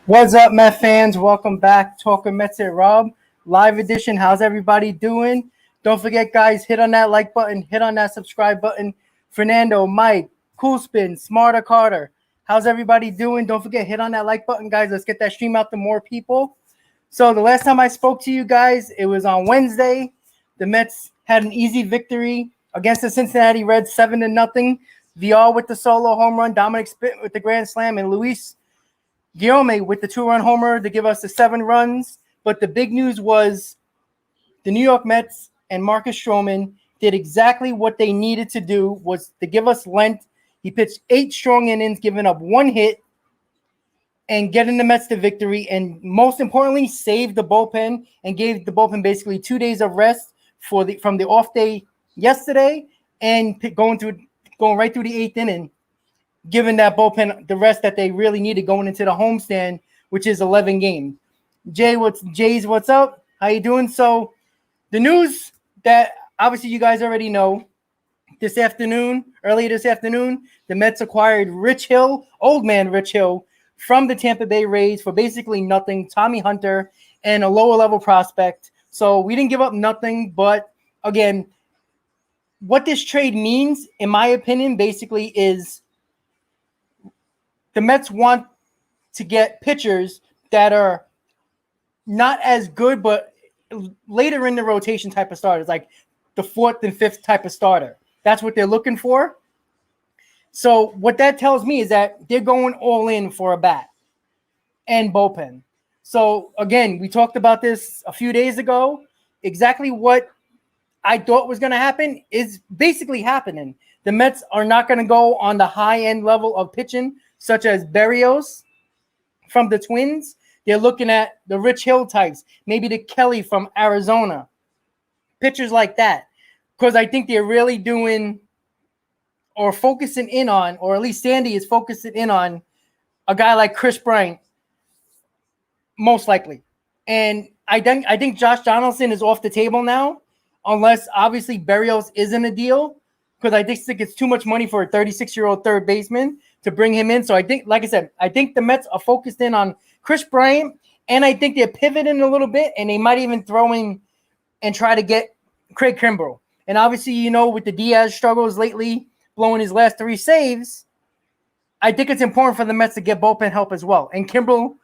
What's up, Met fans? Welcome back. Talkin Mets at Rob. Live edition. How's everybody doing? Don't forget, guys, hit on that like button. Hit on that subscribe button. Fernando, Mike, Coolspin, Smarter Carter. How's everybody doing? Don't forget, hit on that like button, guys. Let's get that stream out to more people. So the last time I spoke to you guys, it was on Wednesday. The Mets had an easy victory against the Cincinnati Reds, 7-0. Vial with the solo home run, Dominic Spit with the grand slam, and Luis Guillaume with the 2-run homer to give us the 7 runs. But the big news was the New York Mets and Marcus Stroman did exactly what they needed to do, was to give us length. He pitched 8 strong innings, giving up 1 hit, and getting the Mets to victory. And most importantly, saved the bullpen and gave the bullpen basically 2 days of rest from the off day yesterday and going right through the 8th inning, giving that bullpen the rest that they really needed going into the homestand, which is 11 games. What's up? How you doing? So the news that obviously you guys already know, earlier this afternoon, the Mets acquired old man Rich Hill, from the Tampa Bay Rays for basically nothing, Tommy Hunter, and a lower level prospect. So we didn't give up nothing, but again, what this trade means, in my opinion, basically is the Mets want to get pitchers that are not as good, but later in the rotation type of starters, like the 4th and 5th type of starter. That's what they're looking for. So what that tells me is that they're going all in for a bat and bullpen. So again, we talked about this a few days ago. Exactly what I thought was going to happen is basically happening. The Mets are not going to go on the high-end level of pitching, such as Berrios from the Twins. They're looking at the Rich Hill types, maybe the Kelly from Arizona, pitchers like that, because I think they're really doing or focusing in on, or at least Sandy is focusing in on, a guy like Chris Bryant, most likely. And I think Josh Donaldson is off the table now, unless obviously Berrios isn't a deal, because I just think it's too much money for a 36-year-old third baseman to bring him in. So I think, like I said, I think the Mets are focused in on Chris Bryant, and I think they're pivoting a little bit, and they might even throw in and try to get Craig Kimbrell. And obviously, you know, with the Diaz struggles lately, blowing his last 3 saves, I think it's important for the Mets to get bullpen help as well. And Kimbrell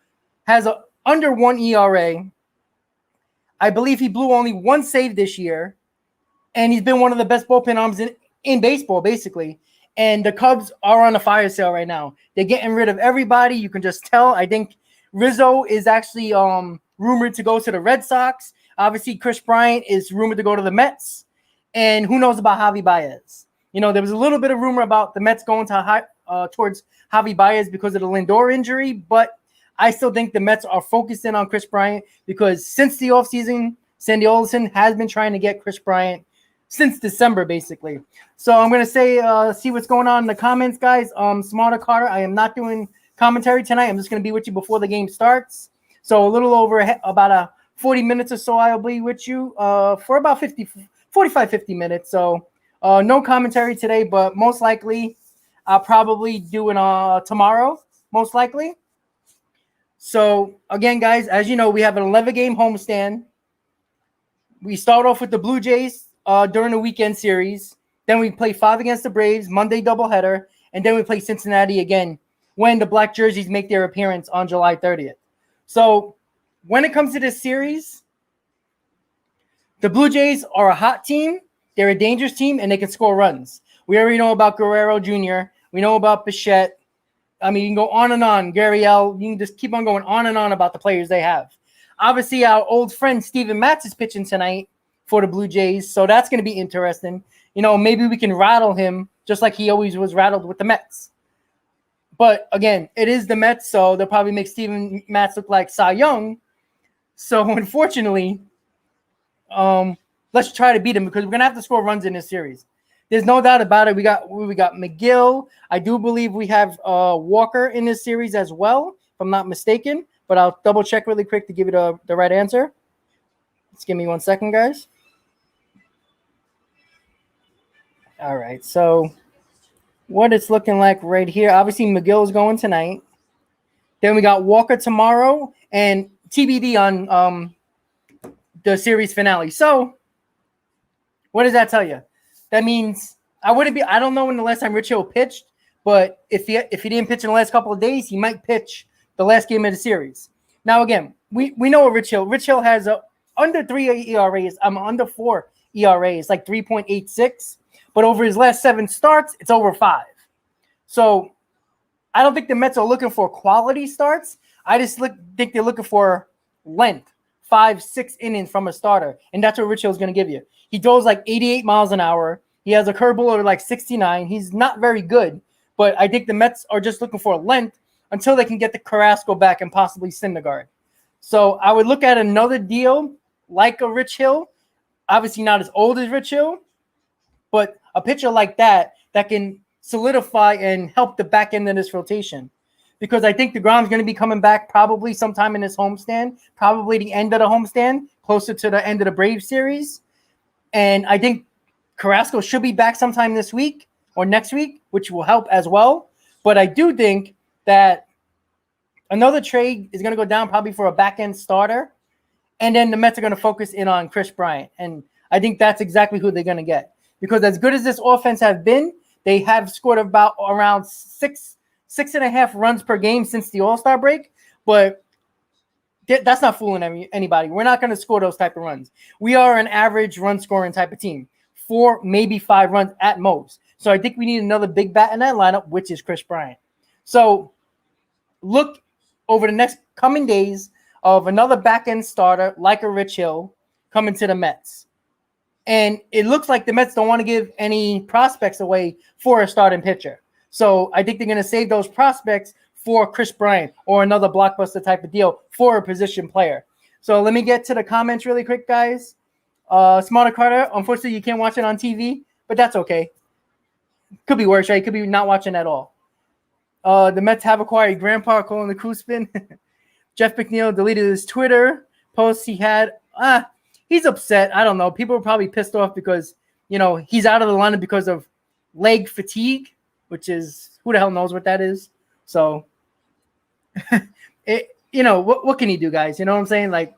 has a under 1 ERA. I believe he blew only 1 save this year, and he's been one of the best bullpen arms in baseball, basically. And the Cubs are on a fire sale right now. They're getting rid of everybody. You can just tell. I think Rizzo is actually rumored to go to the Red Sox. Obviously, Chris Bryant is rumored to go to the Mets. And who knows about Javi Baez? You know, there was a little bit of rumor about the Mets going towards Javi Baez because of the Lindor injury, but I still think the Mets are focused in on Chris Bryant because since the offseason, Sandy Olson has been trying to get Chris Bryant since December, basically. So I'm going to say, see what's going on in the comments, guys. Smarter Carter, I am not doing commentary tonight. I'm just going to be with you before the game starts. So a little over about 40 minutes or so, I'll be with you for about 45, 50 minutes. So no commentary today, but most likely I'll probably do it tomorrow, most likely. So again, guys, as you know, we have an 11-game homestand. We start off with the Blue Jays during the weekend series. Then we play 5 against the Braves, Monday doubleheader, and then we play Cincinnati again when the black jerseys make their appearance on July 30th. So when it comes to this series, the Blue Jays are a hot team. They're a dangerous team, and they can score runs. We already know about Guerrero Jr. We know about Bichette. I mean, you can go on and on. Gurriel, you can just keep on going on and on about the players they have. Obviously, our old friend Steven Matz is pitching tonight for the Blue Jays, so that's going to be interesting. You know, maybe we can rattle him just like he always was rattled with the Mets. But, again, it is the Mets, so they'll probably make Steven Matz look like Cy Young. So, unfortunately, let's try to beat him because we're going to have to score runs in this series. There's no doubt about it. We got McGill. I do believe we have Walker in this series as well, if I'm not mistaken. But I'll double check really quick to give you the right answer. Just give me 1 second, guys. All right. So what it's looking like right here. Obviously, McGill is going tonight. Then we got Walker tomorrow and TBD on the series finale. So, what does that tell you? That means I don't know when the last time Rich Hill pitched, but if he didn't pitch in the last couple of days, he might pitch the last game of the series. Now again, we know what Rich Hill has a under 3 ERAs. I'm under 4 ERAs, like 3.86. But over his last 7 starts, it's over 5. So I don't think the Mets are looking for quality starts. I just think they're looking for length, 5-6 innings from a starter, and that's what Rich Hill's going to give you. He throws like 88 miles an hour. He has a curveball of like 69. He's not very good, but I think the Mets are just looking for length until they can get the Carrasco back and possibly Syndergaard. So I would look at another deal like a Rich Hill, obviously not as old as Rich Hill, but a pitcher like that can solidify and help the back end of this rotation. Because I think DeGrom's going to be coming back probably sometime in this homestand, probably the end of the homestand, closer to the end of the Braves series. And I think Carrasco should be back sometime this week or next week, which will help as well. But I do think that another trade is going to go down probably for a back-end starter. And then the Mets are going to focus in on Chris Bryant. And I think that's exactly who they're going to get. Because as good as this offense have been, they have scored about around 6.5 runs per game since the All-Star break. But that's not fooling anybody. We're not going to score those type of runs. We are an average run-scoring type of team. 4, maybe 5 runs at most. So I think we need another big bat in that lineup, which is Chris Bryant. So look over the next coming days of another back-end starter like a Rich Hill coming to the Mets. And it looks like the Mets don't want to give any prospects away for a starting pitcher. So I think they're going to save those prospects for Chris Bryant or another blockbuster type of deal for a position player. So let me get to the comments really quick, guys. Smarter Carter, unfortunately, you can't watch it on TV, but that's okay. Could be worse, right? Could be not watching at all. The Mets have acquired Grandpa calling the crew spin. Jeff McNeil deleted his Twitter post he had. He's upset. I don't know. People are probably pissed off because, he's out of the lineup because of leg fatigue, which is, who the hell knows what that is. So, what can he do, guys? You know what I'm saying? Like,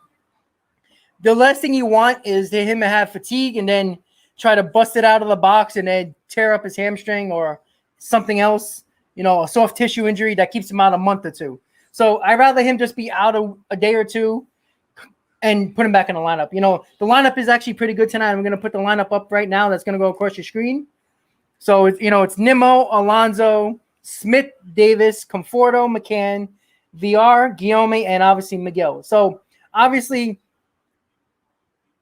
the last thing you want is for him to have fatigue and then try to bust it out of the box and then tear up his hamstring or something else, a soft tissue injury that keeps him out a month or two. So I'd rather him just be out a day or two and put him back in the lineup. The lineup is actually pretty good tonight. I'm going to put the lineup up right now. That's going to go across your screen. So, it's Nimmo, Alonso, Smith, Davis, Conforto, McCann, VR, Guillaume, and obviously Miguel. So, obviously,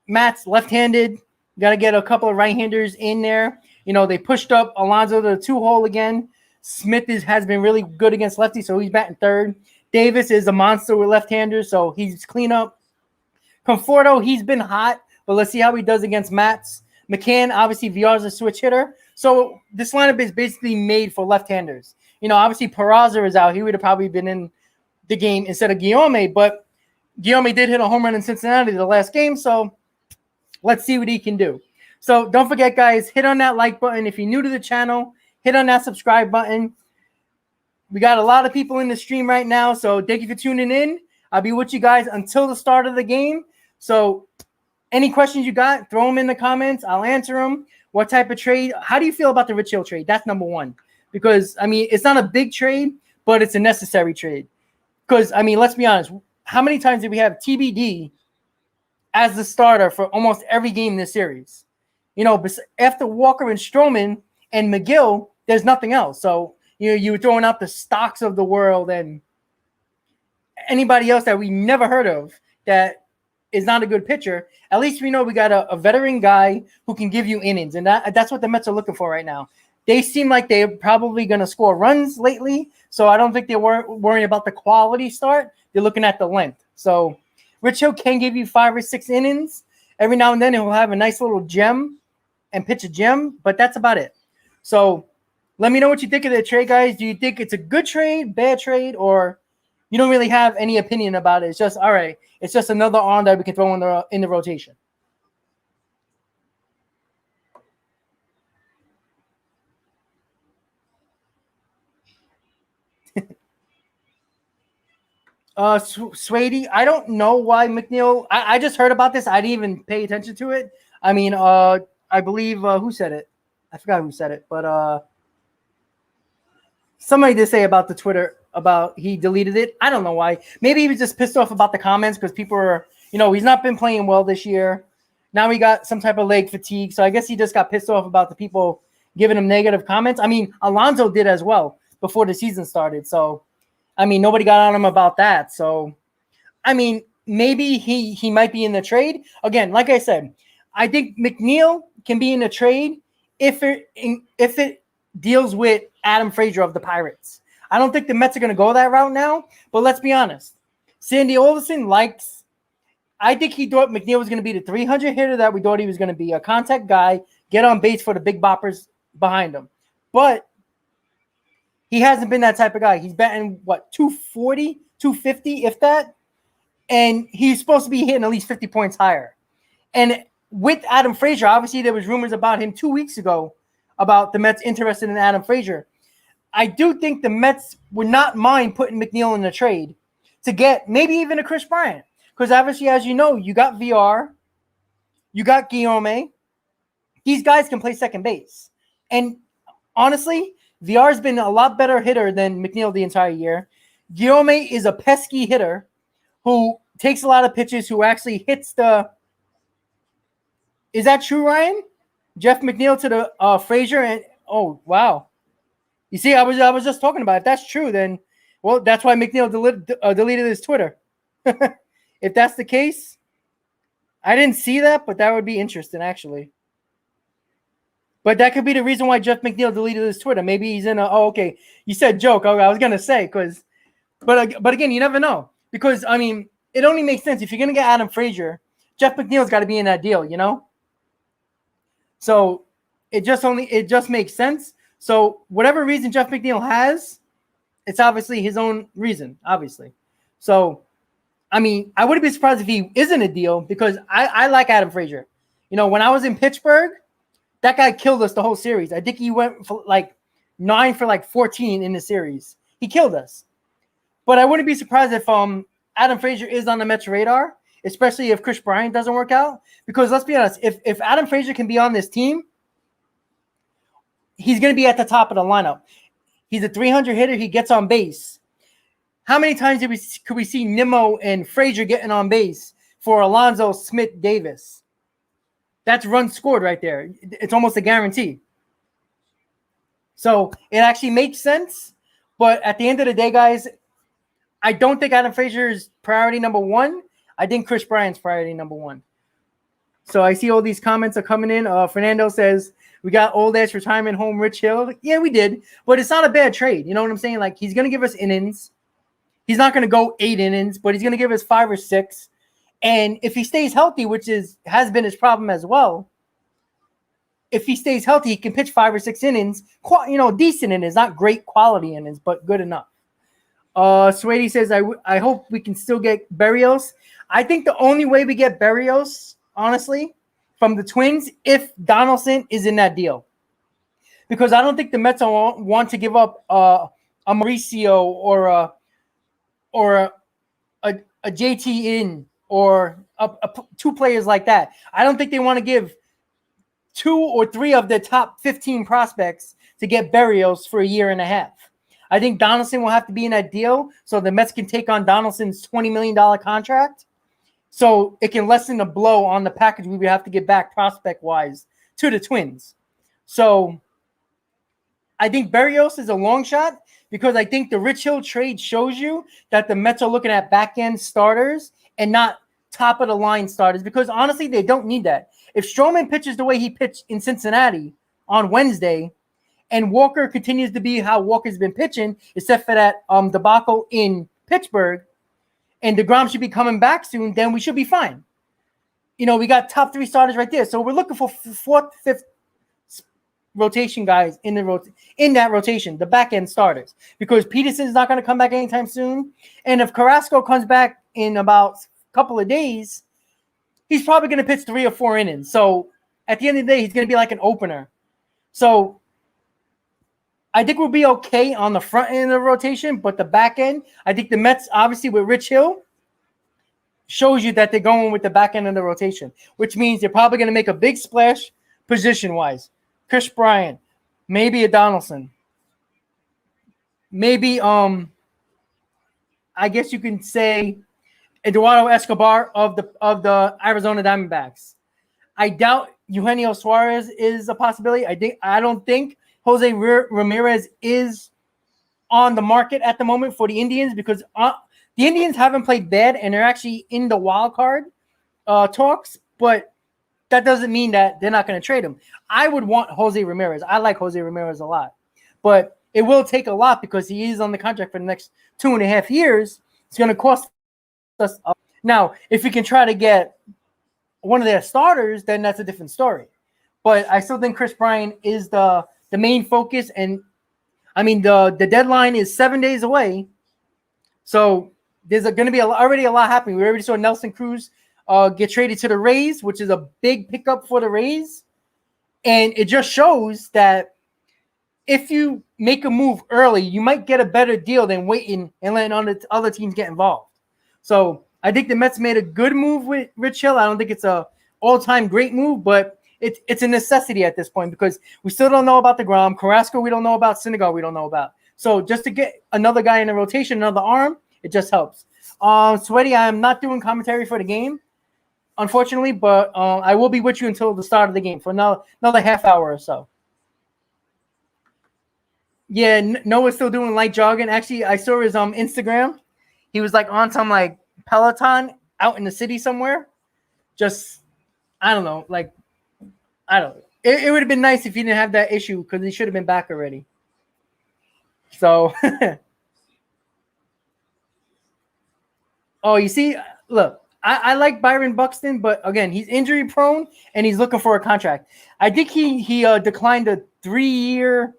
Matt's left-handed. Got to get a couple of right-handers in there. They pushed up Alonso to the 2-hole again. Smith has been really good against lefties, so he's batting third. Davis is a monster with left-handers, so he's clean up. Conforto, he's been hot, but let's see how he does against Mats. McCann, obviously, VR's a switch hitter. So this lineup is basically made for left-handers. Obviously, Peraza is out. He would have probably been in the game instead of Guillaume, but Guillaume did hit a home run in Cincinnati the last game, so let's see what he can do. So don't forget, guys, hit on that like button. If you're new to the channel, hit on that subscribe button. We got a lot of people in the stream right now, so thank you for tuning in. I'll be with you guys until the start of the game. So any questions you got, throw them in the comments. I'll answer them. What type of trade? How do you feel about the Rich Hill trade? That's number one. Because, it's not a big trade, but it's a necessary trade. Because, let's be honest. How many times did we have TBD as the starter for almost every game in this series? After Walker and Stroman and McGill, there's nothing else. So, you were throwing out the Stocks of the world and anybody else that we never heard of that is not a good pitcher. At least we know we got a veteran guy who can give you innings, and that's what the Mets are looking for right now. They seem like they're probably going to score runs lately, so I don't think they're worrying about the quality start. They're looking at the length. So Rich Hill can give you 5 or 6 innings. Every now and then he'll have a nice little gem and pitch a gem, but that's about it. So let me know what you think of the trade, guys. Do you think it's a good trade, bad trade, or you don't really have any opinion about it? It's just, all right, it's just another arm that we can throw in the rotation. Swady, I don't know why McNeil. I just heard about this. I didn't even pay attention to it. I mean, I believe who said it? I forgot who said it, but somebody did say about the Twitter about he deleted it. I don't know why. Maybe he was just pissed off about the comments because people are, he's not been playing well this year. Now he got some type of leg fatigue, so I guess he just got pissed off about the people giving him negative comments. I mean, Alonso did as well before the season started. So, I mean, nobody got on him about that. So, I mean, maybe he might be in the trade. Again, like I said, I think McNeil can be in the trade if it deals with Adam Frazier of the Pirates. I don't think the Mets are going to go that route now, but let's be honest. Sandy Alderson likes – I think he thought McNeil was going to be the 300 hitter that we thought he was going to be, a contact guy, get on base for the big boppers behind him. But he hasn't been that type of guy. He's batting, 240, 250, if that? And he's supposed to be hitting at least 50 points higher. And with Adam Frazier, obviously there was rumors about him 2 weeks ago about the Mets interested in Adam Frazier. I do think the Mets would not mind putting McNeil in the trade to get maybe even a Chris Bryant. Because obviously, as you know, you got VR, you got Guillaume. These guys can play second base. And honestly, VR's been a lot better hitter than McNeil the entire year. Guillaume is a pesky hitter who takes a lot of pitches, who actually hits the – is that true, Ryan? Jeff McNeil to the Frazier and – oh, wow. You see, I was just talking about it. If that's true, then, well, that's why McNeil deleted his Twitter. If that's the case, I didn't see that, but that would be interesting, actually. But that could be the reason why Jeff McNeil deleted his Twitter. Maybe he's in a – oh, okay. You said joke. I was going to say because – but again, you never know. Because, I mean, it only makes sense. If you're going to get Adam Frazier, Jeff McNeil's got to be in that deal, So it just makes sense. So whatever reason Jeff McNeil has, it's obviously his own reason, obviously. So, I mean, I wouldn't be surprised if he isn't a deal because I like Adam Frazier. When I was in Pittsburgh, that guy killed us the whole series. I think he went for 9 for 14 in the series. He killed us. But I wouldn't be surprised if Adam Frazier is on the Mets radar, especially if Chris Bryant doesn't work out. Because let's be honest, if Adam Frazier can be on this team, he's going to be at the top of the lineup. He's a 300 hitter. He gets on base. How many times could we see Nimmo and Frazier getting on base for Alonso, Smith, Davis? That's runs scored right there. It's almost a guarantee. So it actually makes sense. But at the end of the day, guys, I don't think Adam Frazier is priority number one. I think Chris Bryant's priority number one. So I see all these comments are coming in. Fernando says, we got old ass retirement home, Rich Hill. Yeah, we did. But it's not a bad trade. You know what I'm saying? He's going to give us innings. He's not going to go 8 innings, but he's going to give us 5 or 6. And if he stays healthy, which has been his problem as well, if he stays healthy, he can pitch 5 or 6 innings. Decent innings, not great quality innings, but good enough. Swady says, I hope we can still get Berrios. I think the only way we get Berrios, honestly, from the Twins, if Donaldson is in that deal. Because I don't think the Mets want to give up a Mauricio or a JT in or 2 players like that. I don't think they want to give 2 or 3 of the top 15 prospects to get Berrios for a year and a half. I think Donaldson will have to be in that deal so the Mets can take on Donaldson's $20 million contract so it can lessen the blow on the package we would have to get back prospect-wise to the Twins. So I think Berrios is a long shot because I think the Rich Hill trade shows you that the Mets are looking at back-end starters and not top-of-the-line starters because, honestly, they don't need that. If Stroman pitches the way he pitched in Cincinnati on Wednesday and Walker continues to be how Walker's been pitching, except for that debacle in Pittsburgh, and DeGrom should be coming back soon, then we should be fine. We got top 3 starters right there. So we're looking for 4th, 5th rotation guys in that rotation, the back-end starters, because Peterson's not going to come back anytime soon. And if Carrasco comes back in about a couple of days, he's probably going to pitch 3 or 4 innings. So at the end of the day, he's going to be like an opener. So I think we'll be okay on the front end of the rotation, but the back end, I think the Mets, obviously with Rich Hill, shows you that they're going with the back end of the rotation, which means they're probably going to make a big splash position-wise. Chris Bryant, maybe a Donaldson, maybe I guess you can say Eduardo Escobar of the Arizona Diamondbacks. I doubt Eugenio Suarez is a possibility. I don't think Jose Ramirez is on the market at the moment for the Indians because the Indians haven't played bad and they're actually in the wild card talks, but that doesn't mean that they're not going to trade him. I would want Jose Ramirez. I like Jose Ramirez a lot, but it will take a lot because he is on the contract for the next 2.5 years. It's going to cost us. Now, if we can try to get one of their starters, then that's a different story. But I still think Chris Bryant is the main focus. And I mean, the deadline is 7 days away. So there's going to be already a lot happening. We already saw Nelson Cruz get traded to the Rays, which is a big pickup for the Rays. And it just shows that if you make a move early, you might get a better deal than waiting and letting other teams get involved. So I think the Mets made a good move with Rich Hill. I don't think it's a all-time great move, but it's a necessity at this point because we still don't know about DeGrom. Carrasco, we don't know about. Syndergaard, we don't know about. So just to get another guy in the rotation, another arm, it just helps. Sweaty, I am not doing commentary for the game, unfortunately, but I will be with you until the start of the game for another half hour or so. Yeah, Noah's still doing light jogging. Actually, I saw his Instagram. He was like on some like Peloton out in the city somewhere. Just, I don't know. Like, I don't know. It would have been nice if he didn't have that issue because he should have been back already. So, oh, you see, look, I like Byron Buxton, but again, he's injury prone and he's looking for a contract. I think he declined a 3-year,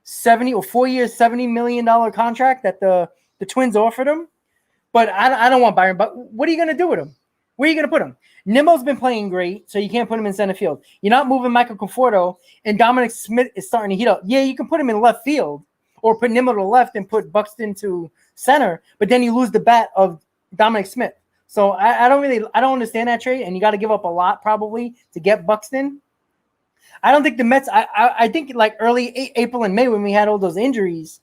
4-year, $70 million contract that the Twins offered him. But I don't want Byron. But what are you going to do with him? Where are you going to put him? Nimmo's been playing great, so you can't put him in center field. You're not moving Michael Conforto, and Dominic Smith is starting to heat up. Yeah, you can put him in left field or put Nimmo to left and put Buxton to center, but then you lose the bat of Dominic Smith. So I don't understand that trade, and you got to give up a lot probably to get Buxton. I don't think the Mets. I think like early April and May when we had all those injuries,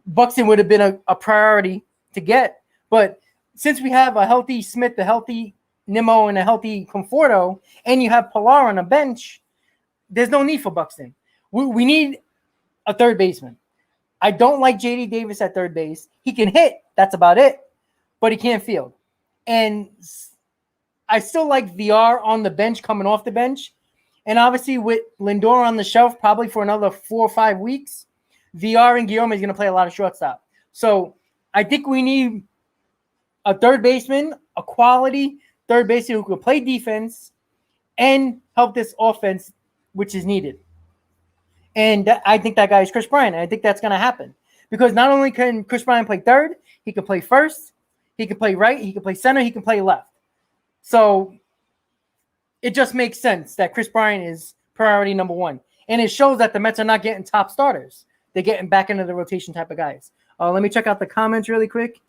Buxton would have been a priority to get. But since we have a healthy Smith, a healthy Nimmo, and a healthy Conforto, and you have Pilar on the bench, there's no need for Buxton. We need a third baseman. I don't like J.D. Davis at third base. He can hit. That's about it. But he can't field. And I still like VR on the bench, coming off the bench. And obviously with Lindor on the shelf probably for another 4 or 5 weeks, VR and Guillaume is going to play a lot of shortstop. So I think we need a third baseman, a quality third baseman who can play defense and help this offense, which is needed. And I think that guy is Chris Bryant. And I think that's going to happen because not only can Chris Bryant play third, he can play first, he can play right, he can play center, he can play left. So it just makes sense that Chris Bryant is priority number one. And it shows that the Mets are not getting top starters. They're getting back into the rotation type of guys. Let me check out the comments really quick.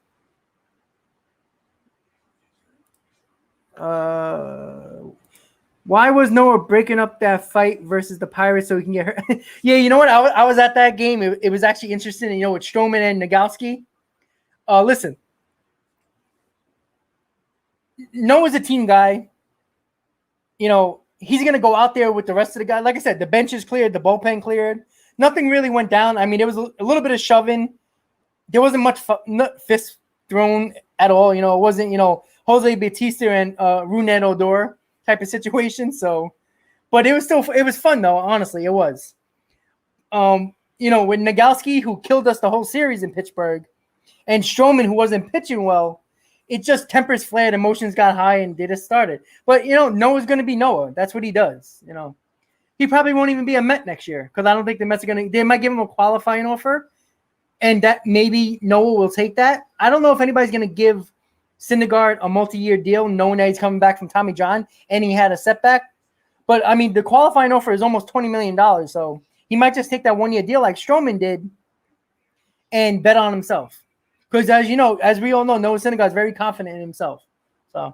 Why was Noah breaking up that fight versus the Pirates so he can get hurt? Yeah, you know what? I was at that game. It was actually interesting, you know, with Stroman and Nagowski. Listen, Noah's a team guy. You know, he's going to go out there with the rest of the guys. Like I said, the bench is cleared, the bullpen cleared. Nothing really went down. I mean, there was a little bit of shoving. There wasn't much fist thrown at all. You know, it wasn't, you know, Jose Bautista and Rougned Odor type of situation. So, but it was fun though. Honestly, it was. You know, with Nagowski, who killed us the whole series in Pittsburgh, and Stroman, who wasn't pitching well, it just tempers flared, emotions got high, and they just started. But, you know, Noah's going to be Noah. That's what he does, you know. He probably won't even be a Met next year because I don't think the Mets are going to – they might give him a qualifying offer, and that maybe Noah will take that. I don't know if anybody's going to give Syndergaard a multi-year deal knowing that he's coming back from Tommy John and he had a setback. But, I mean, the qualifying offer is almost $20 million, so he might just take that 1 year deal like Stroman did and bet on himself. Because as you know, as we all know, Noah Syndergaard is very confident in himself. So,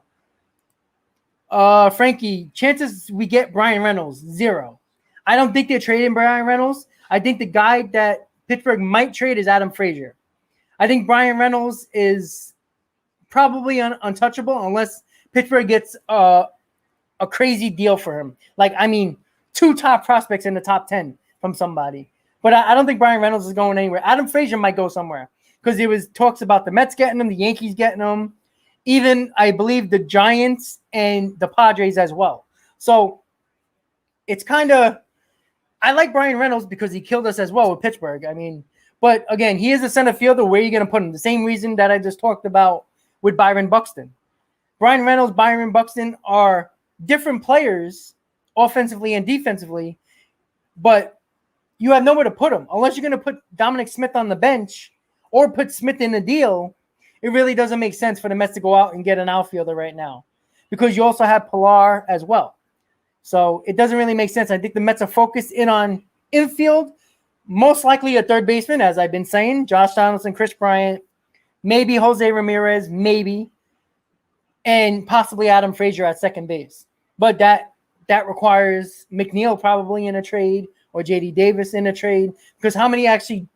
Frankie, chances we get Brian Reynolds, 0. I don't think they're trading Brian Reynolds. I think the guy that Pittsburgh might trade is Adam Frazier. I think Brian Reynolds is probably untouchable unless Pittsburgh gets a crazy deal for him. Like, I mean, 2 top prospects in the top 10 from somebody. But I don't think Brian Reynolds is going anywhere. Adam Frazier might go somewhere because there was talks about the Mets getting him, the Yankees getting him, even, I believe, the Giants and the Padres as well. So it's kind of – I like Brian Reynolds because he killed us as well with Pittsburgh. I mean, but again, he is a center fielder. Where are you going to put him? The same reason that I just talked about with Byron Buxton. Brian Reynolds, Byron Buxton are different players offensively and defensively, but you have nowhere to put them. Unless you're going to put Dominic Smith on the bench or put Smith in the deal, it really doesn't make sense for the Mets to go out and get an outfielder right now because you also have Pilar as well. So it doesn't really make sense. I think the Mets are focused in on infield, most likely a third baseman, as I've been saying, Josh Donaldson, Chris Bryant, maybe Jose Ramirez, maybe, and possibly Adam Frazier at second base. But that requires McNeil probably in a trade or J.D. Davis in a trade because how many actually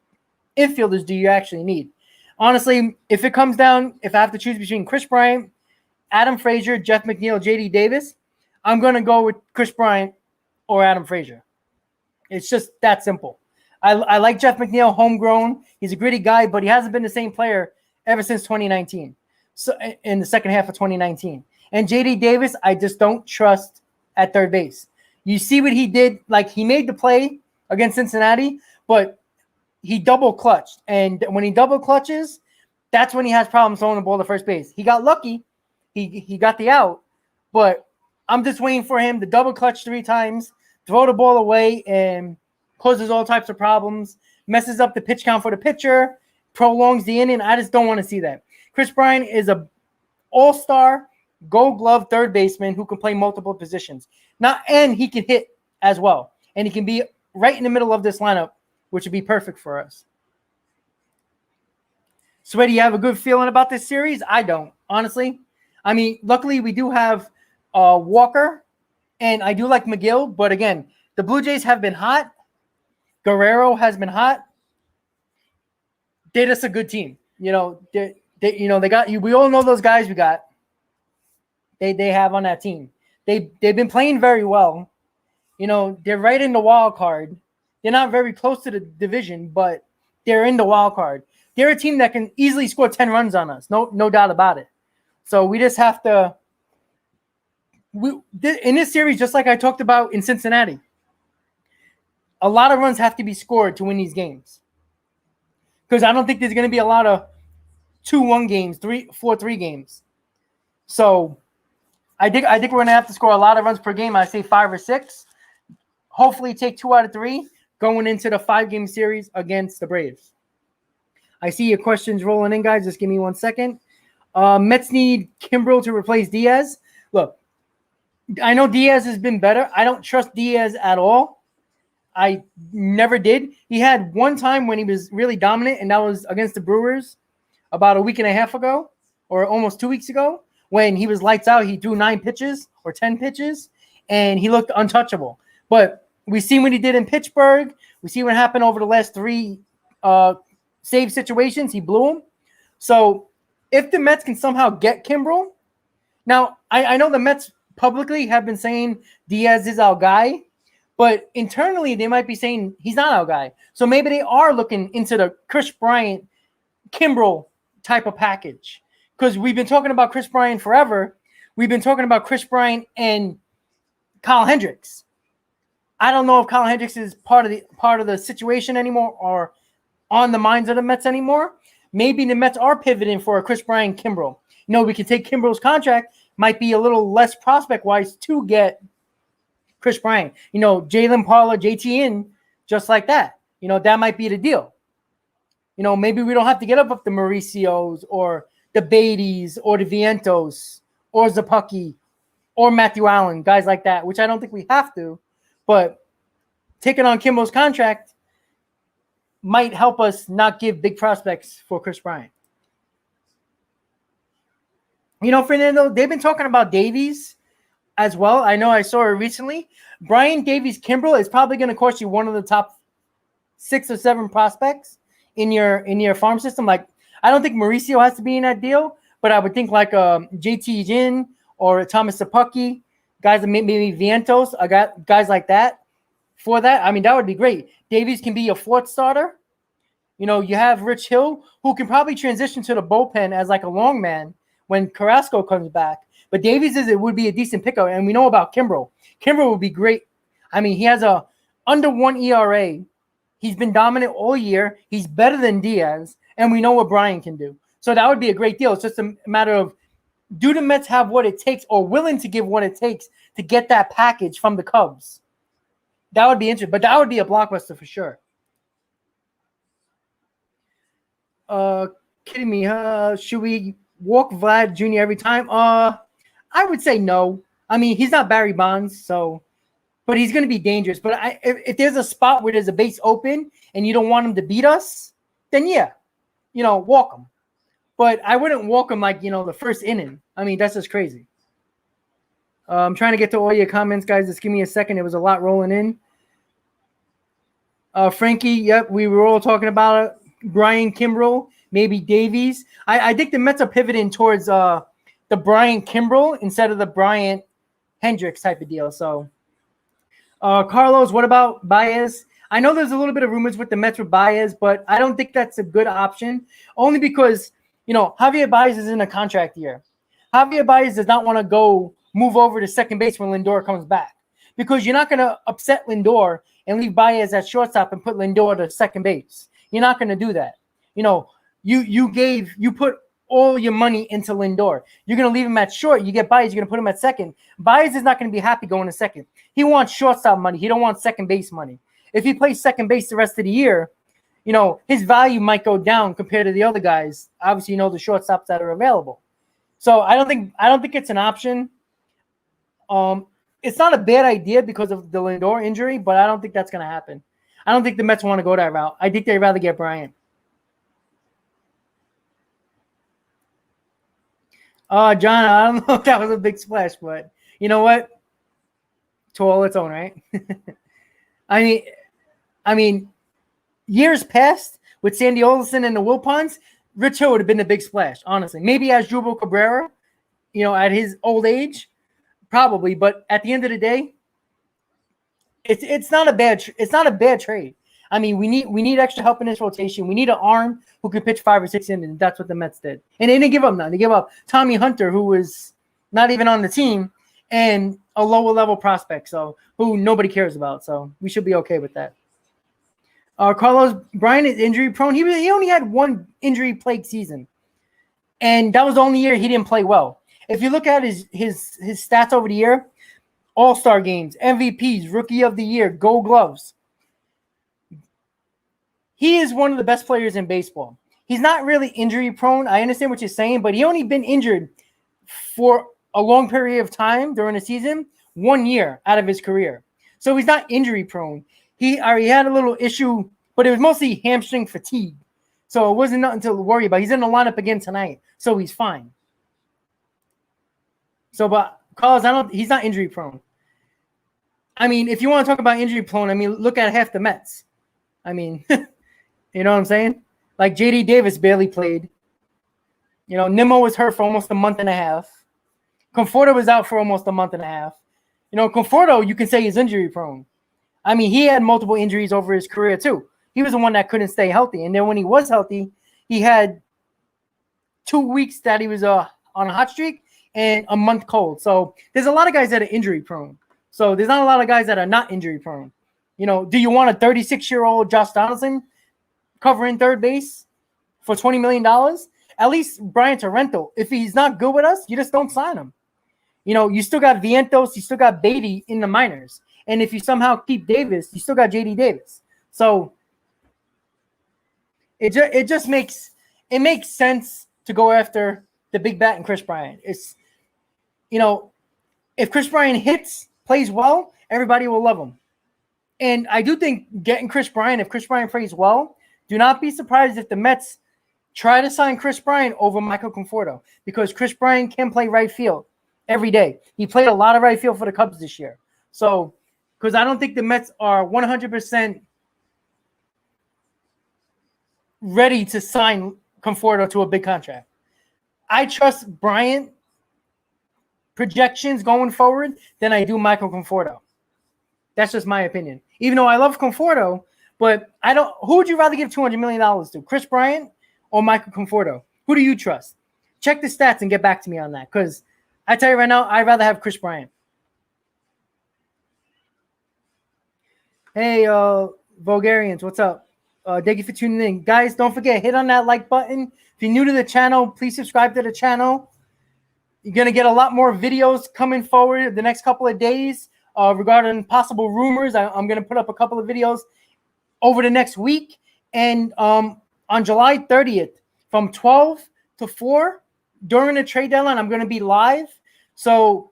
infielders do you actually need? Honestly, if it comes down, if I have to choose between Chris Bryant, Adam Frazier, Jeff McNeil, J.D. Davis, I'm going to go with Chris Bryant or Adam Frazier. It's just that simple. I like Jeff McNeil, homegrown. He's a gritty guy, but he hasn't been the same player ever since 2019. So in the second half of 2019. And J.D. Davis, I just don't trust at third base. You see what he did. Like, he made the play against Cincinnati, but he double clutched. And when he double clutches, that's when he has problems throwing the ball to first base. He got lucky. He got the out, but I'm just waiting for him to double clutch 3 times, throw the ball away, and causes all types of problems, messes up the pitch count for the pitcher, prolongs the inning. I just don't want to see that. Chris Bryant is a all-star, gold glove third baseman who can play multiple positions. And he can hit as well. And he can be right in the middle of this lineup, which would be perfect for us. Sweaty, you have a good feeling about this series? I don't, honestly. I mean, luckily we do have Walker, and I do like McGill. But again, the Blue Jays have been hot. Guerrero has been hot. They're just a good team. They got you. We all know those guys we got. They have on that team. They've been playing very well. They're right in the wild card. They're not very close to the division, but they're in the wild card. They're a team that can easily score 10 runs on us. No doubt about it. So we just have to. In this series, just like I talked about in Cincinnati, a lot of runs have to be scored to win these games. Because I don't think there's going to be a lot of 2-1 games, 4-3 games. So I think we're going to have to score a lot of runs per game. I say 5 or 6. Hopefully take 2 out of 3 going into the 5-game series against the Braves. I see your questions rolling in, guys. Just give me 1 second. Mets need Kimbrel to replace Diaz. Look, I know Diaz has been better. I don't trust Diaz at all. I never did. He had one time when he was really dominant, and that was against the Brewers about a week and a half ago or almost 2 weeks ago when he was lights out. He threw 9 pitches or 10 pitches, and he looked untouchable. But we see what he did in Pittsburgh. We see what happened over the last 3 save situations. He blew them. So if the Mets can somehow get Kimbrel, now I know the Mets publicly have been saying Diaz is our guy, but internally they might be saying he's not our guy. So maybe they are looking into the Chris Bryant, Kimbrel type of package. Because we've been talking about Chris Bryant forever. We've been talking about Chris Bryant and Kyle Hendricks. I don't know if Kyle Hendricks is part of the situation anymore or on the minds of the Mets anymore. Maybe the Mets are pivoting for a Chris Bryant Kimbrel. We can take Kimbrel's contract. Might be a little less prospect-wise to get Chris Bryant. Jalen Parler, JT in, just like that. That might be the deal. Maybe we don't have to get up the Mauricios or the Beatties or the Vientos or Zapucki or Matthew Allen, guys like that, which I don't think we have to. But taking on Kimbrel's contract might help us not give big prospects for Chris Bryant. Fernando, they've been talking about Davies as well. I know I saw it recently. Brian Davies Kimbrel is probably going to cost you one of the top 6 or 7 prospects in your farm system. Like, I don't think Mauricio has to be in that deal, but I would think like JT Jin or Thomas Sapucki, guys, maybe Vientos, guys like that. For that, I mean, that would be great. Davies can be your 4th starter. You have Rich Hill, who can probably transition to the bullpen as like a long man when Carrasco comes back. But Davies would be a decent pickup, and we know about Kimbrel. Kimbrel would be great. I mean, he has a under 1 ERA. He's been dominant all year. He's better than Diaz, and we know what Brian can do. So that would be a great deal. It's just a matter of, do the Mets have what it takes or willing to give what it takes to get that package from the Cubs? That would be interesting, but that would be a blockbuster for sure. Kidding me? Should we walk Vlad Jr. every time? I would say no. I mean, he's not Barry Bonds, but he's going to be dangerous. But if there's a spot where there's a base open and you don't want him to beat us, then yeah, walk him. But I wouldn't walk him like, the first inning. I mean, that's just crazy. I'm trying to get to all your comments, guys. Just give me a second. There was a lot rolling in. Frankie, yep, we were all talking about it. Brian Kimbrel, maybe Davies. I think the Mets are pivoting towards the Brian Kimbrel instead of the Bryant Hendricks type of deal. So, Carlos, what about Baez? I know there's a little bit of rumors with the Mets with Baez, but I don't think that's a good option. Only because, Javier Baez is in a contract year. Javier Baez does not want to move over to second base when Lindor comes back, because you're not going to upset Lindor and leave Baez at shortstop and put Lindor to second base. You're not going to do that. You put all your money into Lindor. You're going to leave him at short. You get Baez, you're going to put him at second. Baez is not going to be happy going to second. He wants shortstop money. He don't want second base money. If he plays second base the rest of the year, his value might go down compared to the other guys. Obviously, the shortstops that are available. So I don't think it's an option. It's not a bad idea because of the Lindor injury, but I don't think that's going to happen. I don't think the Mets want to go that route. I think they'd rather get Bryant. John, I don't know if that was a big splash, but you know what? To all its own, right? I mean, years past with Sandy Olson and the Wilpons, Rich Hill would have been the big splash, honestly. Maybe as Jubal Cabrera, at his old age, probably. But at the end of the day, it's not a bad trade. I mean, we need extra help in this rotation. We need an arm who could pitch 5 or 6 innings, and that's what the Mets did. And they didn't give up none. They gave up Tommy Hunter, who was not even on the team, and a lower level prospect, so who nobody cares about. So we should be okay with that. Carlos Bryant is injury prone. He only had one injury plagued season, and that was the only year he didn't play well. If you look at his stats over the year, All-Star games, MVPs, Rookie of the Year, Gold Gloves. He is one of the best players in baseball. He's not really injury prone. I understand what you're saying, but he only been injured for a long period of time during the season, 1 year out of his career. So he's not injury prone. He had a little issue, but it was mostly hamstring fatigue. So it wasn't nothing to worry about. He's in the lineup again tonight, so he's fine. So, but Carlos, he's not injury prone. I mean, if you want to talk about injury prone, I mean, look at half the Mets. I mean, you know what I'm saying? Like J.D. Davis barely played. Nimmo was hurt for almost a month and a half. Conforto was out for almost a month and a half. Conforto, you can say he's injury prone. I mean, he had multiple injuries over his career too. He was the one that couldn't stay healthy. And then when he was healthy, he had 2 weeks that he was on a hot streak and a month cold. So there's a lot of guys that are injury prone. So there's not a lot of guys that are not injury prone. Do you want a 36-year-old Josh Donaldson covering third base for $20 million? At least Brian Torrento. If he's not good with us, you just don't sign him. You still got Vientos, you still got Beatty in the minors. And if you somehow keep Davis, you still got J.D. Davis. So it just makes sense to go after the big bat and Chris Bryant. It's, if Chris Bryant hits, plays well, everybody will love him. And I do think getting Chris Bryant, if Chris Bryant plays well, do not be surprised if the Mets try to sign Chris Bryant over Michael Conforto, because Chris Bryant can play right field every day. He played a lot of right field for the Cubs this year. So, because I don't think the Mets are 100% ready to sign Conforto to a big contract. I trust Bryant projections going forward than I do Michael Conforto. That's just my opinion. Even though I love Conforto, but I don't. Who would you rather give $200 million to, Chris Bryant or Michael Conforto? Who do you trust? Check the stats and get back to me on that, because I tell you right now, I'd rather have Chris Bryant. Hey, Bulgarians, what's up? Thank you for tuning in. Guys, don't forget, hit on that like button. If you're new to the channel, please subscribe to the channel. You're going to get a lot more videos coming forward the next couple of days regarding possible rumors. I'm going to put up a couple of videos over the next week. And on July 30th, from 12 to 4, during the trade deadline, I'm going to be live. So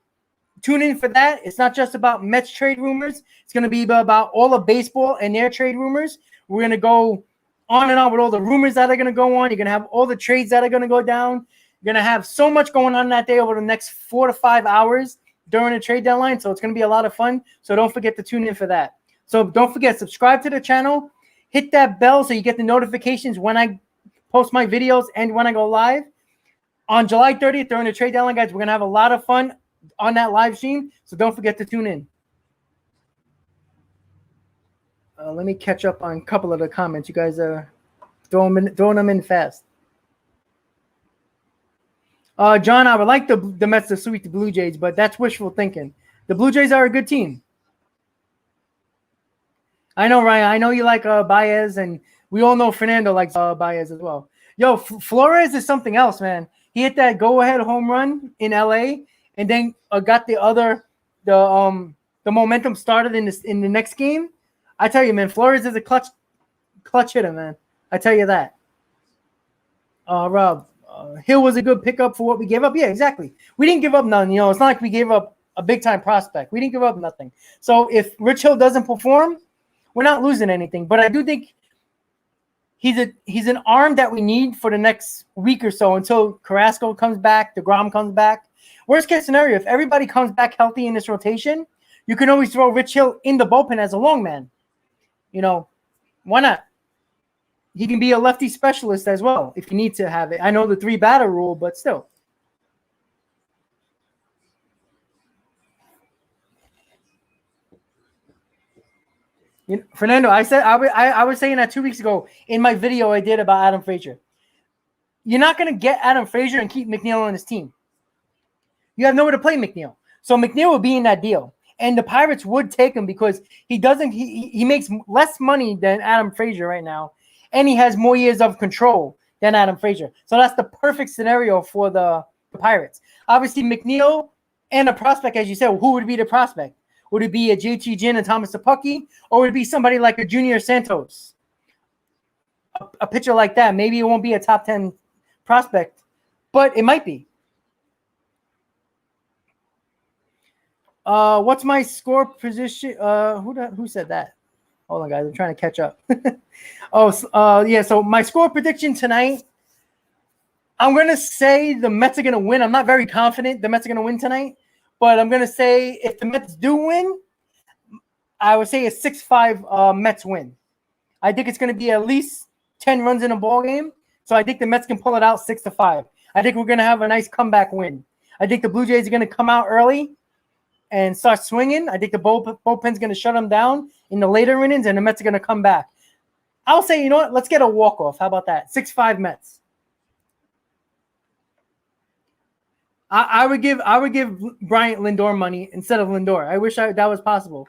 tune in for that. It's not just about Mets trade rumors. It's going to be about all of baseball and their trade rumors. We're going to go on and on with all the rumors that are going to go on. You're going to have all the trades that are going to go down. You're going to have so much going on that day over the next 4 to 5 hours during the trade deadline. So it's going to be a lot of fun. So don't forget to tune in for that. So don't forget, subscribe to the channel. Hit that bell so you get the notifications when I post my videos and when I go live. On July 30th, during the trade deadline, guys, we're going to have a lot of fun on that live stream. So don't forget to tune in. Let me catch up on a couple of the comments. You guys are throwing them in fast. John, I would like the Mets to sweep the Blue Jays, but that's wishful thinking. The Blue Jays are a good team. I know, Ryan. I know you like Baez, and we all know Fernando likes Baez as well. Yo, Flores is something else, man. He hit that go-ahead home run in LA, and then got the momentum started in the next game. I tell you, man, Flores is a clutch hitter, man. I tell you that. Rob, Hill was a good pickup for what we gave up. Yeah, exactly. We didn't give up nothing. It's not like we gave up a big-time prospect. We didn't give up nothing. So if Rich Hill doesn't perform, we're not losing anything. But I do think he's an arm that we need for the next week or so until Carrasco comes back, DeGrom comes back. Worst case scenario, if everybody comes back healthy in this rotation, you can always throw Rich Hill in the bullpen as a long man. Why not? He can be a lefty specialist as well if you need to have it. I know the 3-batter rule, but still. Fernando, I was saying that 2 weeks ago in my video I did about Adam Frazier. You're not going to get Adam Frazier and keep McNeil on his team. You have nowhere to play McNeil. So McNeil would be in that deal. And the Pirates would take him because he makes less money than Adam Frazier right now. And he has more years of control than Adam Frazier. So that's the perfect scenario for the Pirates. Obviously, McNeil and a prospect, as you said, who would be the prospect? Would it be a JT Ginn and Thomas Sapucki? Or would it be somebody like a Junior Santos? A pitcher like that. Maybe it won't be a top 10 prospect, but it might be. What's my score position? Who said that? Hold on, guys. I'm trying to catch up. Yeah. So my score prediction tonight, I'm going to say the Mets are going to win. I'm not very confident the Mets are going to win tonight, but I'm going to say if the Mets do win, I would say a 6-5 Mets win. I think it's going to be at least 10 runs in a ball game. So I think the Mets can pull it out 6-5. I think we're going to have a nice comeback win. I think the Blue Jays are going to come out early and start swinging. I think the bullpen's going to shut them down in the later innings, and the Mets are going to come back. I'll say, you know what? Let's get a walk-off. How about that? 6-5 Mets. I would give Bryant Lindor money instead of Lindor. I wish that was possible.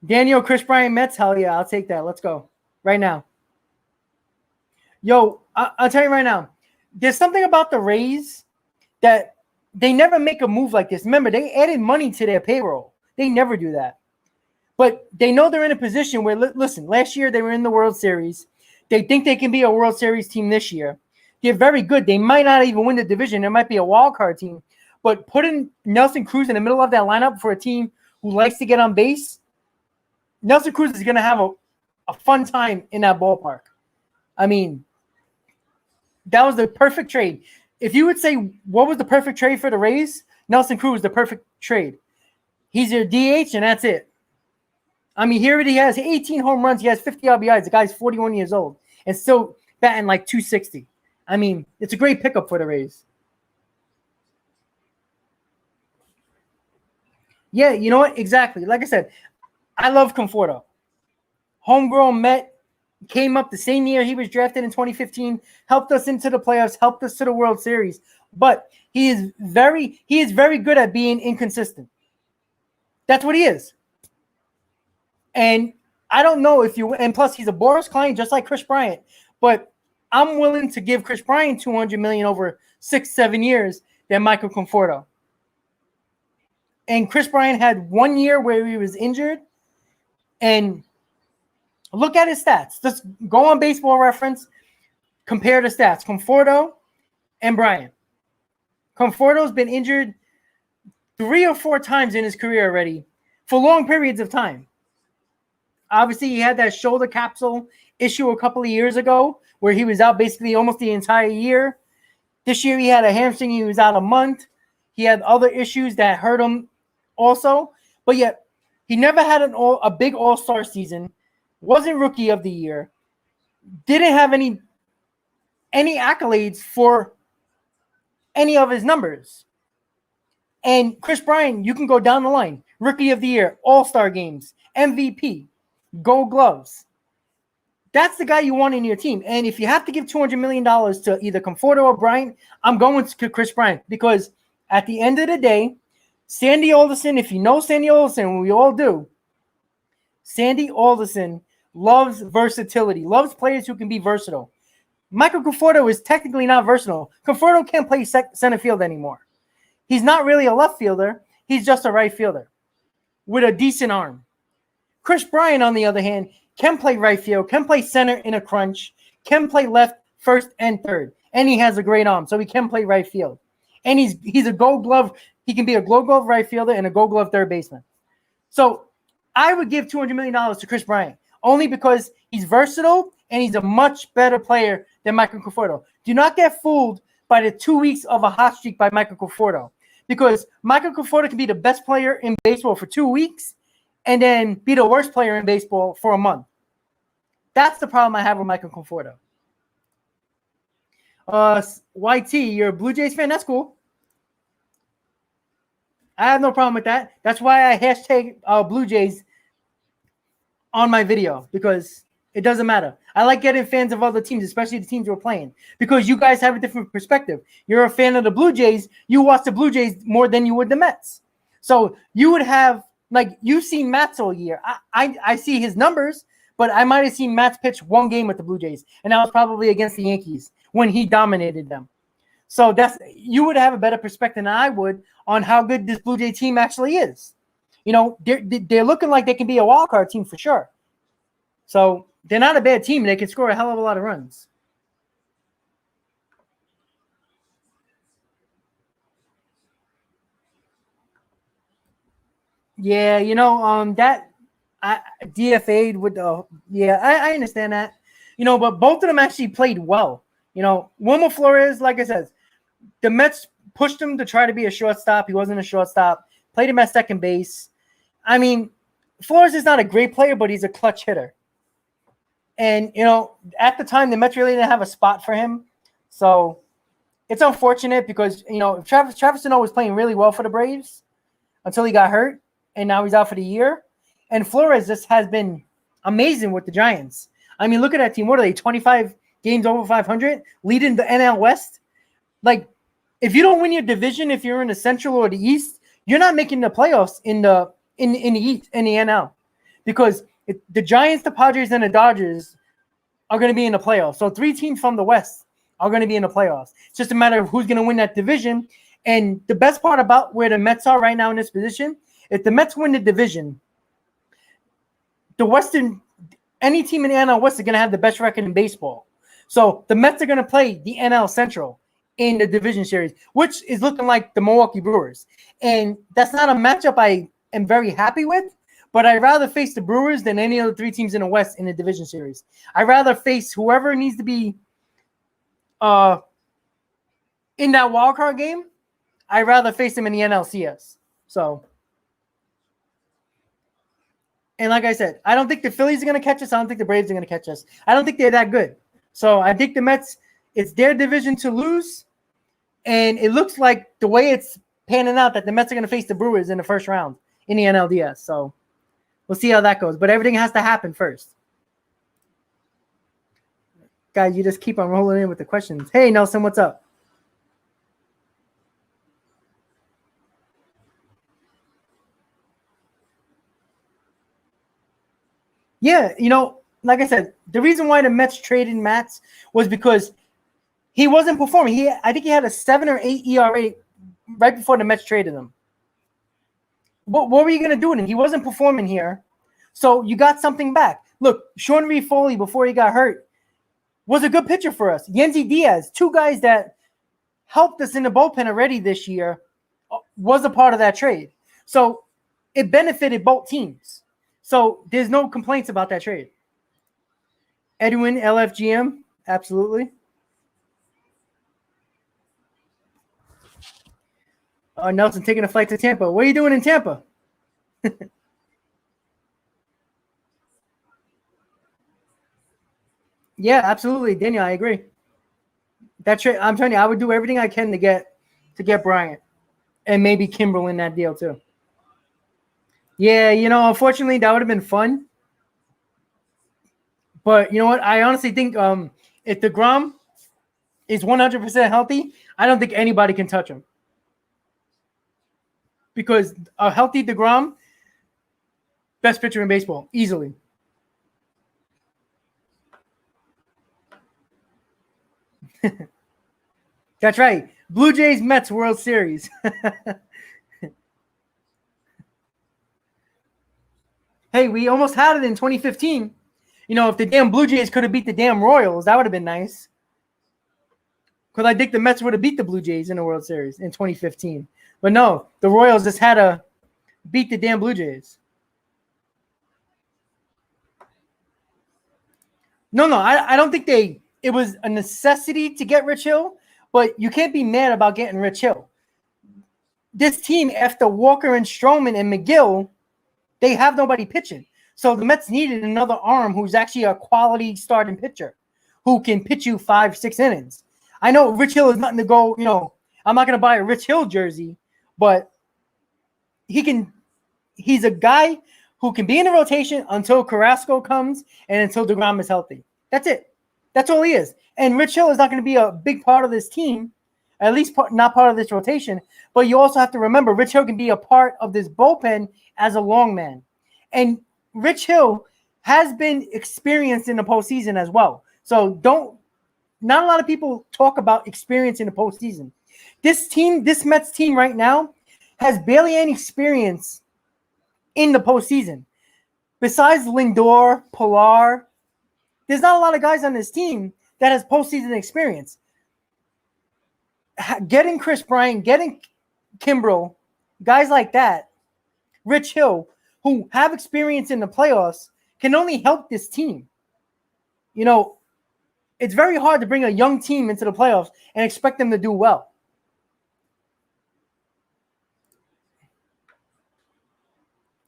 Daniel, Chris Bryant Mets? Hell yeah, I'll take that. Let's go. Right now. Yo, I'll tell you right now. There's something about the Rays that they never make a move like this. Remember, they added money to their payroll. They never do that. But they know they're in a position where, listen, last year they were in the World Series. They think they can be a World Series team this year. They're very good. They might not even win the division. There might be a wild card team. But putting Nelson Cruz in the middle of that lineup for a team who likes to get on base, Nelson Cruz is going to have a fun time in that ballpark. I mean, that was the perfect trade. If you would say what was the perfect trade for the Rays, Nelson Cruz was the perfect trade. He's your DH, and that's it. I mean, here he has 18 home runs. He has 50 RBIs. The guy's 41 years old and still batting like 260. I mean, it's a great pickup for the Rays. Yeah, you know what? Exactly. Like I said, I love Conforto. Homegrown Met, came up the same year he was drafted in 2015, helped us into the playoffs, helped us to the World Series. But he is very good at being inconsistent. That's what he is. And I don't know if you – and plus he's a Boris client just like Chris Bryant. But I'm willing to give Chris Bryant $200 million over 6-7 years than Michael Conforto. And Chris Bryant had 1 year where he was injured. And look at his stats. Just go on Baseball Reference, compare the stats. Conforto and Bryant. Conforto's been injured 3 or 4 times in his career already for long periods of time. Obviously, he had that shoulder capsule issue a couple of years ago where he was out basically almost the entire year. This year, he had a hamstring. He was out a month. He had other issues that hurt him also. But yet, he never had a big all-star season. Wasn't Rookie of the Year. Didn't have any accolades for any of his numbers. And Chris Bryant, you can go down the line. Rookie of the Year, All-Star games, MVP, Gold Gloves. That's the guy you want in your team. And if you have to give $200 million to either Conforto or Bryant, I'm going to Chris Bryant because at the end of the day, Sandy Alderson, if you know Sandy Alderson, we all do, Sandy Alderson loves versatility, loves players who can be versatile. Michael Conforto is technically not versatile. Conforto can't play center field anymore. He's not really a left fielder. He's just a right fielder with a decent arm. Chris Bryant, on the other hand, can play right field, can play center in a crunch, can play left, first, and third. And he has a great arm, so he can play right field. And he's a Gold Glove. He can be a Gold Glove right fielder and a Gold Glove third baseman. So I would give $200 million to Chris Bryant only because he's versatile and he's a much better player than Michael Conforto. Do not get fooled by the 2 weeks of a hot streak by Michael Conforto because Michael Conforto can be the best player in baseball for 2 weeks and then be the worst player in baseball for a month. That's the problem I have with Michael Conforto. YT, you're a Blue Jays fan? That's cool. I have no problem with that. That's why I hashtag Blue Jays on my video because it doesn't matter. I like getting fans of other teams, especially the teams we're playing, because you guys have a different perspective. You're a fan of the Blue Jays. You watch the Blue Jays more than you would the Mets. So you would have, like, you've seen Matt's all year. I see his numbers, but I might have seen Matt's pitch one game with the Blue Jays, and that was probably against the Yankees when he dominated them. So you would have a better perspective than I would on how good this Blue Jay team actually is. You know, they're looking like they can be a wild card team for sure. So they're not a bad team. They can score a hell of a lot of runs. Yeah, you know, that I DFA'd with the I understand that. You know, but both of them actually played well. You know, Wilmer Flores, like I said, the Mets pushed him to try to be a shortstop. He wasn't a shortstop. Played him at second base. I mean, Flores is not a great player, but he's a clutch hitter. And, you know, at the time, the Mets really didn't have a spot for him. So it's unfortunate because, you know, Travis Sano was playing really well for the Braves until he got hurt, and now he's out for the year. And Flores just has been amazing with the Giants. I mean, look at that team. What are they, 25 games over 500, leading the NL West? Like, if you don't win your division, if you're in the Central or the East, you're not making the playoffs in the East, in the NL, because the Giants, the Padres, and the Dodgers are going to be in the playoffs. So 3 teams from the West are going to be in the playoffs. It's just a matter of who's going to win that division. And the best part about where the Mets are right now in this position, if the Mets win the division, any team in the NL West is going to have the best record in baseball. So the Mets are going to play the NL Central in the division series, which is looking like the Milwaukee Brewers. And that's not a matchup I am very happy with, but I'd rather face the Brewers than any of the 3 teams in the West in the division series. I'd rather face whoever needs to be in that wild card game. I'd rather face them in the NLCS. So, and like I said, I don't think the Phillies are going to catch us. I don't think the Braves are going to catch us. I don't think they're that good. So I think the Mets, it's their division to lose. And it looks like the way it's panning out that the Mets are going to face the Brewers in the first round in the NLDS. So we'll see how that goes. But everything has to happen first. Guys, you just keep on rolling in with the questions. Hey, Nelson, what's up? Yeah, like I said, the reason why the Mets traded Matz was because he wasn't performing. I think he had a 7 or 8 ERA right before the Mets traded him. What were you going to do with him? He wasn't performing here. So you got something back. Look, Sean Reed Foley, before he got hurt, was a good pitcher for us. Yennsy Diaz, 2 guys that helped us in the bullpen already this year, was a part of that trade. So it benefited both teams. So there's no complaints about that trade. Edwin, LFGM, absolutely. Nelson taking a flight to Tampa. What are you doing in Tampa? Yeah, absolutely, Daniel. I agree. That trade, I'm telling you, I would do everything I can to get Bryant, and maybe Kimbrel in that deal too. Yeah, unfortunately, that would have been fun. But you know what? I honestly think if DeGrom is 100% healthy, I don't think anybody can touch him. Because a healthy DeGrom, best pitcher in baseball, easily. That's right. Blue Jays Mets World Series. Hey, we almost had it in 2015. If the damn Blue Jays could have beat the damn Royals, that would have been nice. Because I think the Mets would have beat the Blue Jays in the World Series in 2015. But no, the Royals just had to beat the damn Blue Jays. No, I don't think it was a necessity to get Rich Hill, but you can't be mad about getting Rich Hill. This team, after Walker and Stroman and McGill, they have nobody pitching. So the Mets needed another arm who's actually a quality starting pitcher who can pitch you 5-6 innings. I know Rich Hill is nothing to go, I'm not going to buy a Rich Hill jersey, but he's a guy who can be in the rotation until Carrasco comes and until DeGrom is healthy. That's it. That's all he is. And Rich Hill is not going to be a big part of this team, at least not part of this rotation. But you also have to remember Rich Hill can be a part of this bullpen as a long man. And Rich Hill has been experienced in the postseason as well. So not a lot of people talk about experience in the postseason. This Mets team right now has barely any experience in the postseason. Besides Lindor, Pilar, there's not a lot of guys on this team that has postseason experience. Getting Chris Bryant, getting Kimbrel, guys like that, Rich Hill, who have experience in the playoffs, can only help this team. It's very hard to bring a young team into the playoffs and expect them to do well.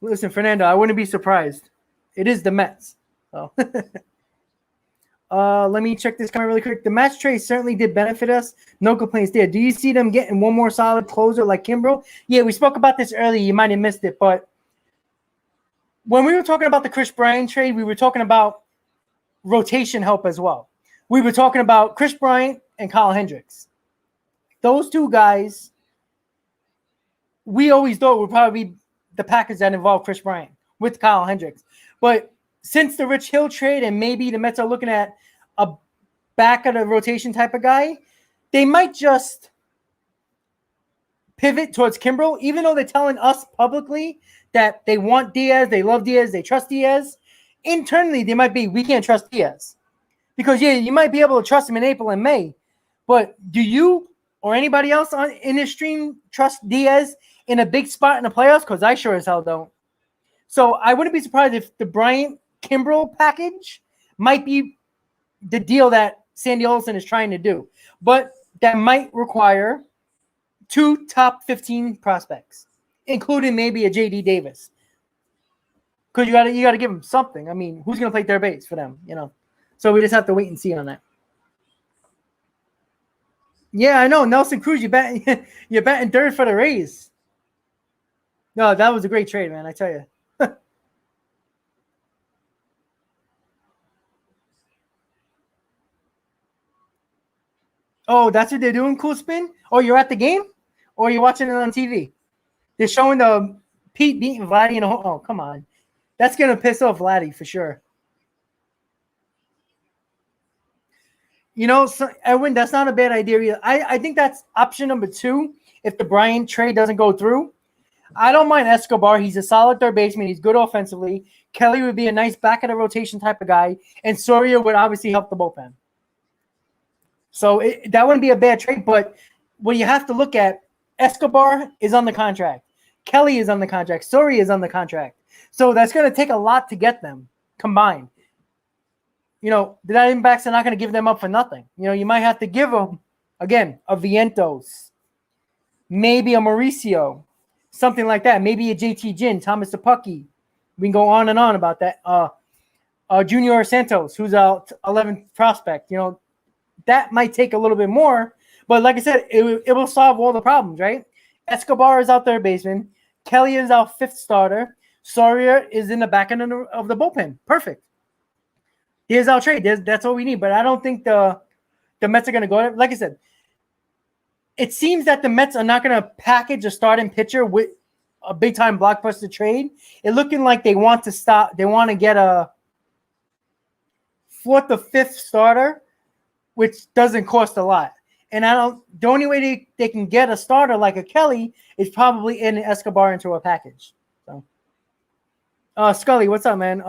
Listen, Fernando, I wouldn't be surprised. It is the Mets. Oh. Let me check this comment really quick. The match trade certainly did benefit us. No complaints there. Do you see them getting one more solid closer like Kimbrel? Yeah, we spoke about this earlier. You might have missed it, but when we were talking about the Chris Bryant trade, we were talking about rotation help as well. We were talking about Chris Bryant and Kyle Hendricks. Those 2 guys, we always thought would probably be the package that involved Chris Bryant with Kyle Hendricks. But since the Rich Hill trade and maybe the Mets are looking at a back of the rotation type of guy, they might just pivot towards Kimbrel, even though they're telling us publicly that they want Diaz, they love Diaz, they trust Diaz. Internally, they might be, we can't trust Diaz. Because, yeah, you might be able to trust him in April and May, but do you or anybody else in this stream trust Diaz in a big spot in the playoffs? Because I sure as hell don't. So I wouldn't be surprised if the Bryant Kimbrel package might be the deal that Sandy Olson is trying to do. But that might require 2 top 15 prospects, including maybe a JD Davis. Because you gotta give them something. I mean, who's gonna play third base for them? So we just have to wait and see on that. Yeah, I know. Nelson Cruz, you're batting third for the Rays. No, that was a great trade, man. I tell you. Oh, that's what they're doing, Cool Spin? Oh, you're at the game? Or you're watching it on TV? They're showing the Pete beating Vladdy in a home. Oh, come on. That's going to piss off Vladdy for sure. Edwin, that's not a bad idea either. I think that's option number 2 if the Bryant trade doesn't go through. I don't mind Escobar. He's a solid third baseman. He's good offensively. Kelly would be a nice back of the rotation type of guy. And Soria would obviously help the bullpen. So that wouldn't be a bad trade. But what you have to look at, Escobar is on the contract. Kelly is on the contract. Soria is on the contract. So that's going to take a lot to get them combined. The Diamondbacks are not going to give them up for nothing. You might have to give them, again, a Vientos, maybe a Mauricio, something like that. Maybe a JT Ginn, Thomas Sapucki. We can go on and on about that. Junior Santos, who's our 11th prospect. That might take a little bit more. But like I said, it will solve all the problems, right? Escobar is our third baseman. Kelly is our 5th starter. Soria is in the back end of the bullpen. Perfect. Here's our trade. That's what we need. But I don't think the Mets are going to go there. Like I said, it seems that the Mets are not going to package a starting pitcher with a big-time blockbuster trade. It's looking like they want to stop. They want to get a 4th or 5th starter, which doesn't cost a lot. And the only way they can get a starter like a Kelly is probably in Escobar into a package. So, Scully, what's up, man?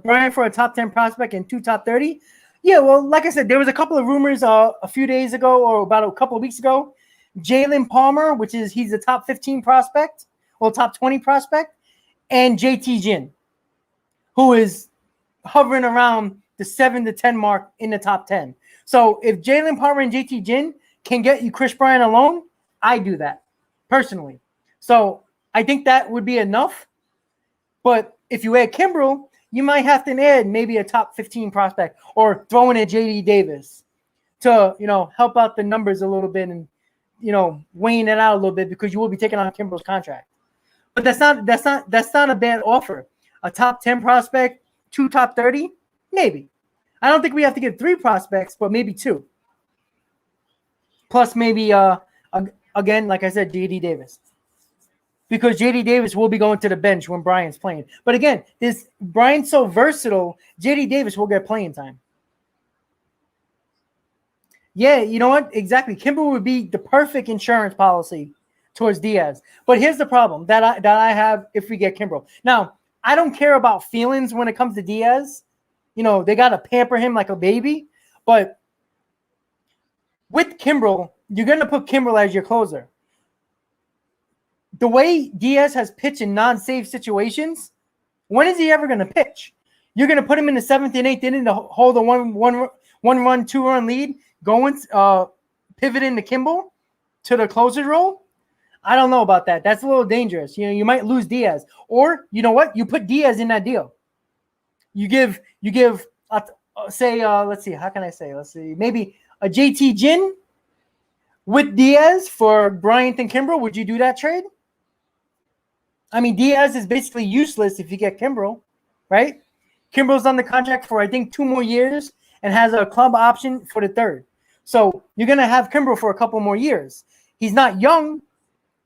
Brian for a top 10 prospect and 2 top 30. Yeah, well, like I said, there was a couple of rumors a few days ago or about a couple of weeks ago. Jalen Palmer, he's a top 15 prospect, or top 20 prospect, and JT Ginn, who is hovering around the 7 to 10 mark in the top 10. So if Jalen Palmer and JT Ginn can get you Chris Bryant alone, I do that personally. So I think that would be enough. But if you add Kimbrel, you might have to add maybe a top 15 prospect or throw in a JD Davis to, help out the numbers a little bit and, weighing it out a little bit because you will be taking on Kimbrel's contract. But that's not a bad offer. A top 10 prospect, 2 top 30, maybe. I don't think we have to get 3 prospects, but maybe 2. Plus maybe, again, like I said, JD Davis. Because JD Davis will be going to the bench when Bryant's playing. But again, Bryant's so versatile, JD Davis will get playing time. Yeah, you know what? Exactly. Kimbrel would be the perfect insurance policy towards Diaz. But here's the problem that I have if we get Kimbrel. Now, I don't care about feelings when it comes to Diaz. They got to pamper him like a baby. But with Kimbrel, you're going to put Kimbrel as your closer. The way Diaz has pitched in non-save situations, when is he ever going to pitch? You're going to put him in the 7th and 8th inning to hold a one run, 2-run lead, pivoting to Kimbrel to the closer role? I don't know about that. That's a little dangerous. You might lose Diaz. Or, you know what? You put Diaz in that deal. You give say, let's see, how can I say? Let's see, maybe a JT Ginn with Diaz for Bryant and Kimbrel. Would you do that trade? I mean, Diaz is basically useless if you get Kimbrel, right? Kimbrel's on the contract for, I think, 2 more years and has a club option for the 3rd. So you're going to have Kimbrel for a couple more years. He's not young,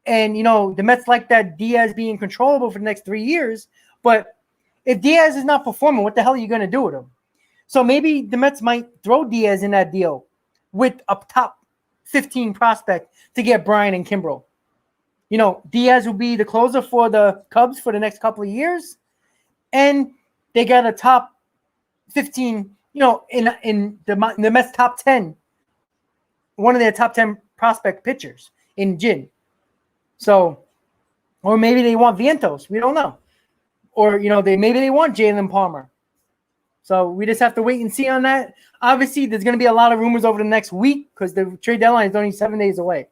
and, the Mets like that Diaz being controllable for the next 3 years. But if Diaz is not performing, what the hell are you going to do with him? So maybe the Mets might throw Diaz in that deal with a top 15 prospect to get Bryant and Kimbrel. Diaz will be the closer for the Cubs for the next couple of years. And they got a top 15, in the Mets top 10, one of their top 10 prospect pitchers in Ginn. So Or maybe they want Vientos. We don't know. Or, maybe they want Jalen Palmer. So we just have to wait and see on that. Obviously, there's going to be a lot of rumors over the next week because the trade deadline is only 7 days away.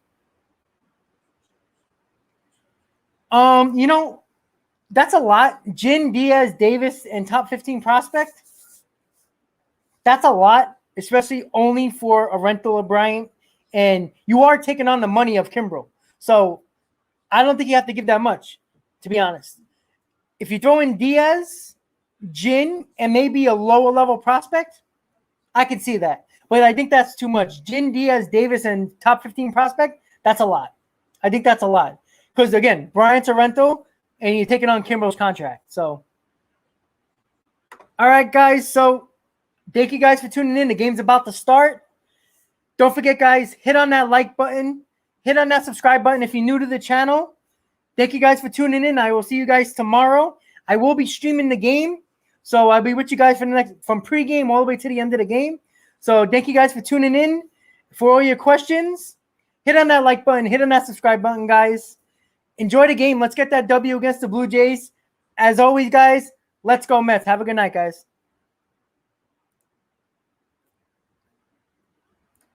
That's a lot. Jin, Diaz, Davis, and top 15 prospect. That's a lot, especially only for a rental of Bryant. And you are taking on the money of Kimbrel. So I don't think you have to give that much, to be honest. If you throw in Diaz, Jin, and maybe a lower level prospect, I can see that. But I think that's too much. Jin, Diaz, Davis, and top 15 prospect, that's a lot. I think that's a lot. Because, again, Bryant's a rental, and you're taking on Kimbrel's contract. So, all right, guys. So, thank you guys for tuning in. The game's about to start. Don't forget, guys, hit on that like button. Hit on that subscribe button if you're new to the channel. Thank you guys for tuning in. I will see you guys tomorrow. I will be streaming the game. So I'll be with you guys from pregame all the way to the end of the game. So thank you guys for tuning in. For all your questions, hit on that like button. Hit on that subscribe button, guys. Enjoy the game. Let's get that W against the Blue Jays. As always, guys, let's go Mets. Have a good night, guys.